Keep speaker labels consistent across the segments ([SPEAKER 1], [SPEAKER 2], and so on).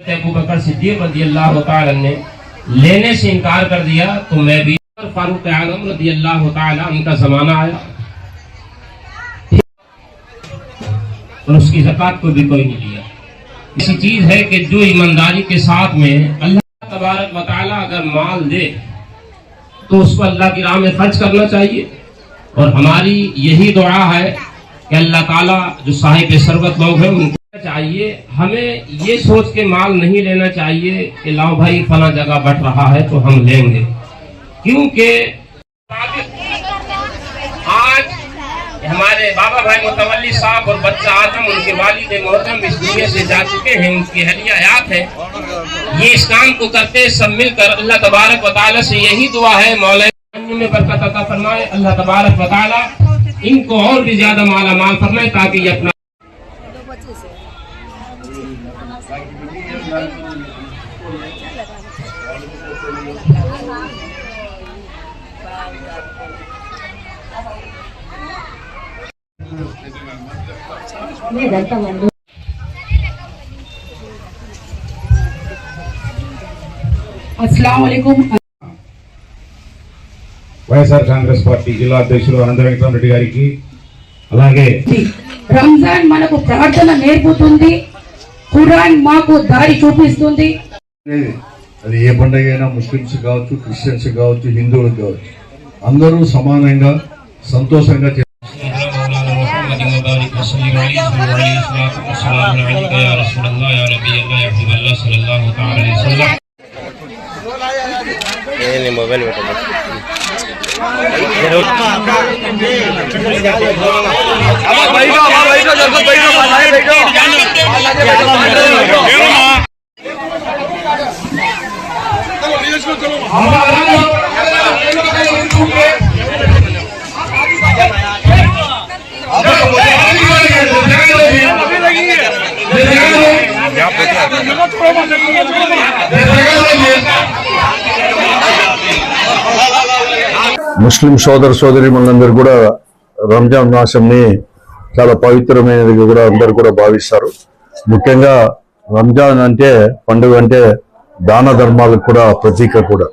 [SPEAKER 1] अबू बकर सिद्दीक रज़ियल्लाहु ताला ने लेने से इनकार कर दिया तो मैं भी फारूक आज़म रज़ियल्लाहु ताला उनका जमाना आया और उसकी ज़कात को भी कोई नहीं लिया। ऐसी चीज है कि जो ईमानदारी के साथ में अल्लाह तबारक व तआला अगर माल दे तो उसको अल्लाह की राह में खर्च करना चाहिए। और हमारी यही दुआ है कि अल्लाह ताला जो साहिब सरबत लोग हैं उनको चाहिए, हमें ये सोच के माल नहीं लेना चाहिए कि लाओ भाई फला जगह बट रहा है तो हम लेंगे, क्योंकि आज हमारे बाबा भाई मुतवल्ली साहब और बच्चा आदम उनके वालिद मोहतरम इस दुनिया से जा चुके हैं, उनकी हलिया हयात है। ये इस काम को करते सब मिलकर अल्लाह तबारक व तआला से यही दुआ है मौला में बरकत अता फरमाए, अल्लाह तबारक व तआला इनको और भी ज्यादा माला माल फरमाए ताकि ये अपना
[SPEAKER 2] अस्सलाम वालेकुम।
[SPEAKER 3] వైఎస్ఆర్ కాంగ్రెస్ పార్టీ జిల్లా అధ్యక్షులు అనంత వెంకటరామరెడ్డి గారికి అలాగే
[SPEAKER 2] రంజాన్ మనకు ప్రార్థన నేర్పుతుంది, ఖురాన్ మాకు దారి చూపిస్తుంది।
[SPEAKER 4] అది ఏ పండుగ అయినా ముస్లిమ్స్ కావచ్చు, క్రిస్టియన్స్ కావచ్చు, హిందువులు కావచ్చు, అందరూ సమానంగా సంతోషంగా
[SPEAKER 5] मोबाइल ముస్లిం సోదర సోదరీమణులందరూ కూడా రంజాన్ మాసంని చాలా పవిత్రమైనది కూడా అందరూ కూడా భావిస్తారు। ముఖ్యంగా రంజాన్ అంటే పండుగ అంటే దాన ధర్మాలకు కూడా ప్రతీక కూడా।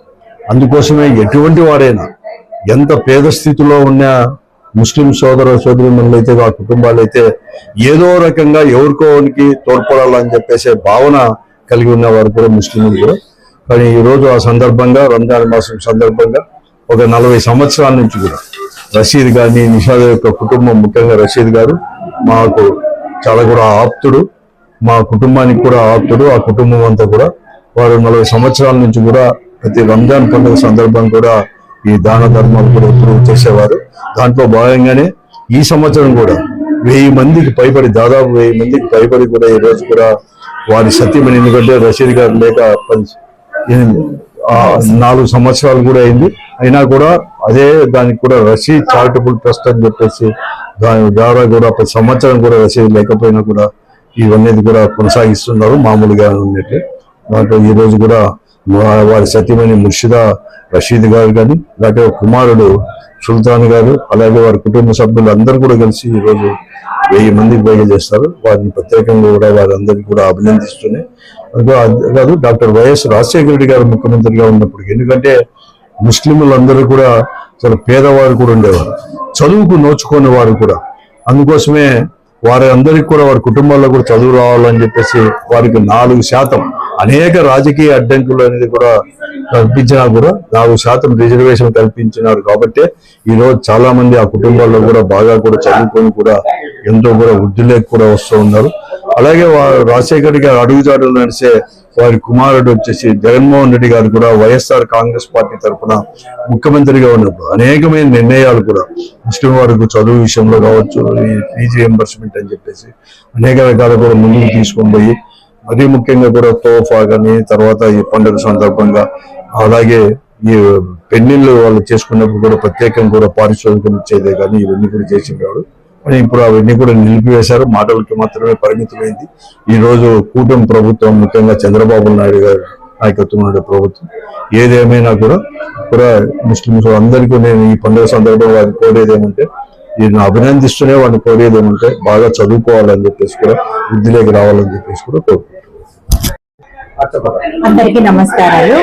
[SPEAKER 5] అందుకోసమే ఎటువంటి వారైనా ఎంత పేద స్థితిలో ఉన్న ముస్లిం సోదర సోదరీమణులు అయితే ఆ కుటుంబాలు అయితే ఏదో రకంగా ఎవరికోనికి తోడ్పడాలని చెప్పేసే భావన కలిగి ఉన్న వారు కూడా ముస్లింలు కూడా। కానీ ఈరోజు ఆ సందర్భంగా రంజాన్ మాసం సందర్భంగా ఒక 40 సంవత్సరాల నుంచి కూడా రషీద్ గారిని నిషాద్ యొక్క కుటుంబం, ముఖ్యంగా రషీద్ గారు మాకు చాలా కూడా ఆప్తుడు, మా కుటుంబానికి కూడా ఆప్తుడు। ఆ కుటుంబం అంతా కూడా వారు 40 సంవత్సరాల నుంచి కూడా ప్రతి రంజాన్ పండుగ సందర్భం కూడా ఈ దాన ధర్మాలు కూడా ఎప్పుడు చేసేవారు। దాంట్లో భాగంగానే ఈ సంవత్సరం కూడా 1000 మందికి పైబడి, దాదాపు 1000 మందికి పైబడి కూడా ఈ రోజు కూడా వారి సత్యమని, ఎందుకంటే రషీద్ గారు లేక 4 సంవత్సరాలు కూడా అయింది, అయినా కూడా అదే దానికి కూడా రషీద్ చారిటబుల్ ట్రస్ట్ అని చెప్పేసి దాని ద్వారా కూడా ప్రతి సంవత్సరం కూడా రషీద్ లేకపోయినా కూడా ఇవన్నీ కూడా కొనసాగిస్తున్నారు మామూలుగా ఉన్నట్టు। దాంట్లో ఈ రోజు కూడా వారి సత్యమని ముర్షిదా రషీద్ గారు కానీ, అలాగే కుమారుడు సుల్తాన్ గారు, అలాగే వారి కుటుంబ సభ్యులు అందరూ కూడా కలిసి ఈరోజు 1000 మందికి పైగా చేస్తారు। వారిని ప్రత్యేకంగా కూడా వారందరికీ కూడా అభినందిస్తున్నాయి। కాదు డాక్టర్ వైఎస్ రాజశేఖర రెడ్డి గారు ముఖ్యమంత్రిగా ఉన్నప్పుడు, ఎందుకంటే ముస్లింలందరూ కూడా చాలా పేదవారు కూడా ఉండేవారు, చదువుకు నోచుకునే వారు కూడా। అందుకోసమే వారి అందరికీ కూడా వారి కుటుంబాల్లో కూడా చదువు రావాలని చెప్పేసి వారికి 4% అనేక రాజకీయ అడ్డంకులు అనేది కూడా కల్పించినా కూడా 4% రిజర్వేషన్ కల్పించినారు కాబట్టి ఈ రోజు చాలా మంది ఆ కుటుంబాల్లో కూడా బాగా కూడా చదువుకొని కూడా ఎంతో కూడా వృద్ధిలోకి కూడా వస్తూ ఉన్నారు। అలాగే రాజశేఖర రెడ్డి గారు అడుగుజాడలు నడిచే వారి కుమారుడు వచ్చేసి జగన్మోహన్ రెడ్డి గారు కూడా వైఎస్ఆర్ కాంగ్రెస్ పార్టీ తరఫున ముఖ్యమంత్రిగా ఉన్నప్పుడు అనేకమైన నిర్ణయాలు కూడా ముస్లిం వారికి చదువు విషయంలో కావచ్చు, ఈ ఫీజు రియంబర్స్మెంట్ అని చెప్పేసి అనేక రకాలు కూడా ముందుకు తీసుకొని పోయి, మరీ ముఖ్యంగా కూడా తోఫా కానీ, తర్వాత ఈ పండుగ సందర్భంగా అలాగే ఈ పెళ్లిళ్ళు వాళ్ళు చేసుకున్నప్పుడు కూడా ప్రత్యేకంగా కూడా పారిశ్రామికం ఇచ్చేదే కానీ ఇవన్నీ కూడా చేసిండేవాడు। కానీ ఇప్పుడు అవన్నీ కూడా నిలిపివేశారు, మాటలకి మాత్రమే పరిమితమైంది। ఈ రోజు కూటమి ప్రభుత్వం, ముఖ్యంగా చంద్రబాబు నాయుడు గారు నాయకత్వంలో ప్రభుత్వం ఏదేమైనా కూడా ముస్లింస్ అందరికీ నేను ఈ పండుగ సందర్భంగా వారిని కోరేది ఏమంటే, ఈయన అభినందిస్తూనే వాడిని కోరేది ఏమంటే బాగా చదువుకోవాలని చెప్పేసి కూడా, వృద్ధిలోకి రావాలని చెప్పేసి కూడా కోరుకుంటున్నాను।
[SPEAKER 6] అందరికీ నమస్కారాలు.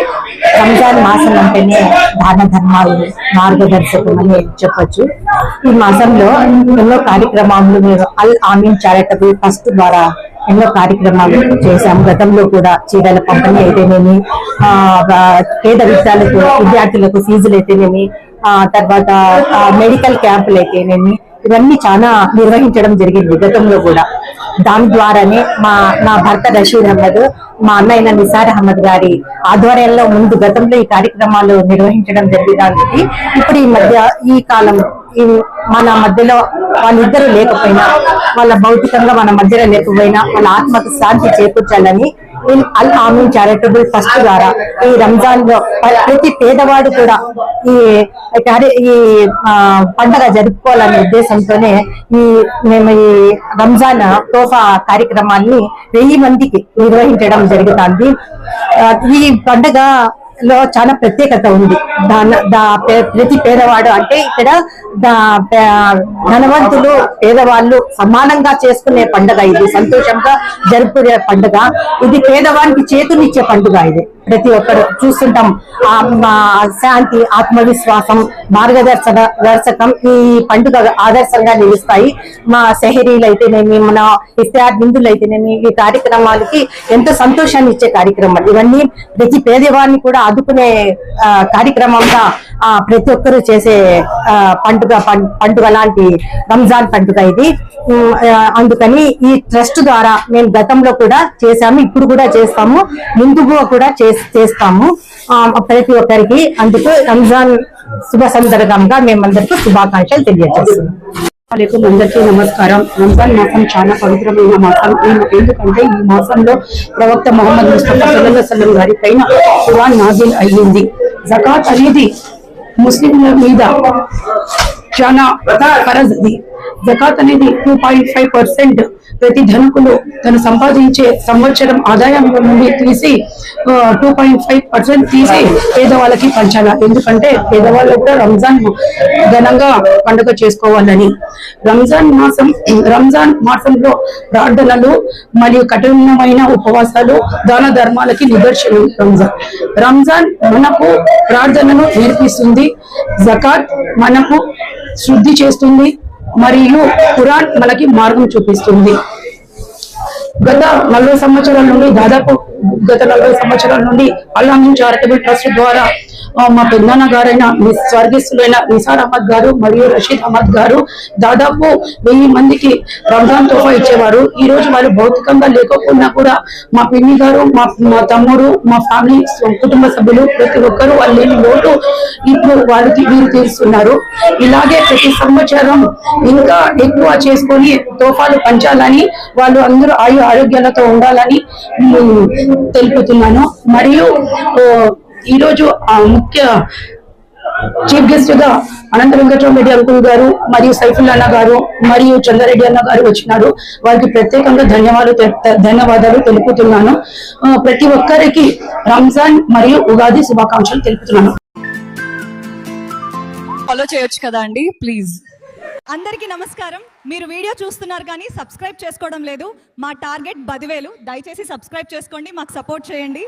[SPEAKER 6] రంజాన్ మాసం అంటేనే దాన ధర్మాలు మార్గదర్శకం అని చెప్పొచ్చు. ఈ మాసంలో ఎన్నో కార్యక్రమాలు మేము అల్ ఆమీన్ చారిటబుల్ ట్రస్ట్ ద్వారా ఎన్నో కార్యక్రమాలు చేశాము. గతంలో కూడా చీరల పంపిణీ అయితేనేమి, పేద విద్యార్థులకు ఫీజులు అయితేనేమి, తర్వాత మెడికల్ క్యాంపులు అయితేనేమి, ఇవన్నీ చాలా నిర్వహించడం జరిగింది గతంలో కూడా. దాని ద్వారానే నా భర్త రషీద్ అహ్మద్, మా అన్నయ్య నిసార్ అహ్మద్ గారి ఆధ్వర్యంలో ముందు గతంలో ఈ కార్యక్రమాలు నిర్వహించడం జరిగింది. ఇప్పుడు ఈ మధ్య ఈ కాలం మన మధ్యలో వాళ్ళిద్దరూ లేకపోయినా, వాళ్ళ భౌతికంగా మన మధ్యలో లేకపోయినా వాళ్ళ ఆత్మకు శాంతి చేకూర్చాలని అల్ ఆమీన్ చారిటబుల్ ట్రస్ట్ ద్వారా ఈ రంజాన్ లో ప్రతి పేదవాడు కూడా ఈ పండుగ జరుపుకోవాలనే ఉద్దేశంతోనే మేము ఈ రంజాన్ తోఫా కార్యక్రమాన్ని 1000 మందికి నిర్వహించడం జరుగుతుంది. ఈ పండుగ లో చాలా ప్రత్యేకత ఉంది. ప్రతి పేదవాడు అంటే ఇక్కడ ధనవంతులు పేదవాళ్ళు సమానంగా చేసుకునే పండుగ ఇది. సంతోషంగా జరుపుకునే పండుగ ఇది. పేదవానికి చేతునిచ్చే పండుగ ఇది. ప్రతి ఒక్కరు చూస్తుంటాం. శాంతి, ఆత్మవిశ్వాసం, మార్గదర్శకం ఈ పండుగ ఆదర్శంగా నిలుస్తాయి. మా సెహరీలు అయితేనేమి, మన ఇఫ్తార్ విందులు అయితేనేమి, ఈ కార్యక్రమాలకి ఎంతో సంతోషాన్ని ఇచ్చే కార్యక్రమాలు ఇవన్నీ. ప్రతి పేదవాడిని కూడా ఆదుకునే కార్యక్రమంగా ప్రతి ఒక్కరూ చేసే పండుగ లాంటి రంజాన్ పండుగ ఇది. అందుకని ఈ ట్రస్ట్ ద్వారా మేము గతంలో కూడా చేశాము, ఇప్పుడు కూడా చేస్తాము, ముందుగా కూడా చేస్తాము ప్రతి ఒక్కరికి. అందుకు రంజాన్ శుభ సందర్భంగా మేమందరికీ శుభాకాంక్షలు తెలియజేస్తున్నాం.
[SPEAKER 2] అందరికీ నమస్కారం. రంజాన్ మాసం చాలా పవిత్రమైన మాసం. ఎందుకంటే ఈ మాసంలో ప్రవక్త మొహమ్మద్ ముస్తఫా సల్లల్లాహు అలైహి వసల్లం గారి పైన ఖురాన్ నాజిల్ అయ్యింది. జకాత్ అనేది ముస్లింల మీద చాలా ఫరజ్ అది. జకాత్ అనేది 2.5% ప్రతి ధనికులు తను సంపాదించే సంవత్సరం ఆదాయం నుండి తీసి 2.5% తీసి పేదవాళ్ళకి పంచాలి. ఎందుకంటే పేదవాళ్ళు కూడా రంజాన్ ఘనంగా పండుగ చేసుకోవాలని. రంజాన్ మాసంలో ప్రార్థనలు మరియు కఠినమైన ఉపవాసాలు దాన ధర్మాలకి నిదర్శనం. రంజాన్ మనకు ప్రార్థనను నేర్పిస్తుంది. జకాత్ మనకు శుద్ధి చేస్తుంది మరియు ఖురాన్ మనకి మార్గం చూపిస్తుంది. గత 40 సంవత్సరాల నుండి అల్ ఆమీన్ చారిటబుల్ ట్రస్ట్ ద్వారా మా పెద్దనాన్న గారైన స్వర్గస్థులైన నిసార్ అహ్మద్ గారు మరియు రషీద్ అహ్మద్ గారు దాదాపు 1000 మందికి రంజాన్ తోఫా ఇచ్చేవారు. ఈ రోజు వాళ్ళు భౌతికంగా లేకపోయినా కూడా మా పిన్ని గారు, మా తమ్ముడు, మా ఫ్యామిలీ కుటుంబ సభ్యులు ప్రతి ఒక్కరు వాళ్ళు లేని లోటు ఇప్పుడు వీరు తీరుస్తున్నారు. ఇలాగే ప్రతి సంవత్సరం ఇంకా ఎక్కువ చేసుకొని తోఫాలు పంచాలని, వాళ్ళు అందరూ ఆరోగ్యాలతో ఉండాలని తెలుపుతున్నాను. మరియు ఈ రోజు ముఖ్య చీఫ్ గెస్ట్ గా అనంత వెంకటరామరెడ్డి అంకుల్ గారు మరియు సైఫుల్లా అన్న గారు మరియు చంద్రారెడ్డి అన్న గారు వచ్చినారు. వారికి ప్రత్యేకంగా ధన్యవాదాలు తెలుపుతున్నాను. ప్రతి ఒక్కరికి రంజాన్ మరియు ఉగాది శుభాకాంక్షలు తెలుపుతున్నాను.
[SPEAKER 7] ఫాలో చేయొచ్చు కదా అండి ప్లీజ్. అందరికీ నమస్కారం. మీరు వీడియో చూస్తున్నారు కానీ సబ్స్క్రైబ్ చేసుకోవడం లేదు. మా టార్గెట్ 10,000. దయచేసి సబ్స్క్రైబ్ చేసుకోండి, మాకు సపోర్ట్ చేయండి.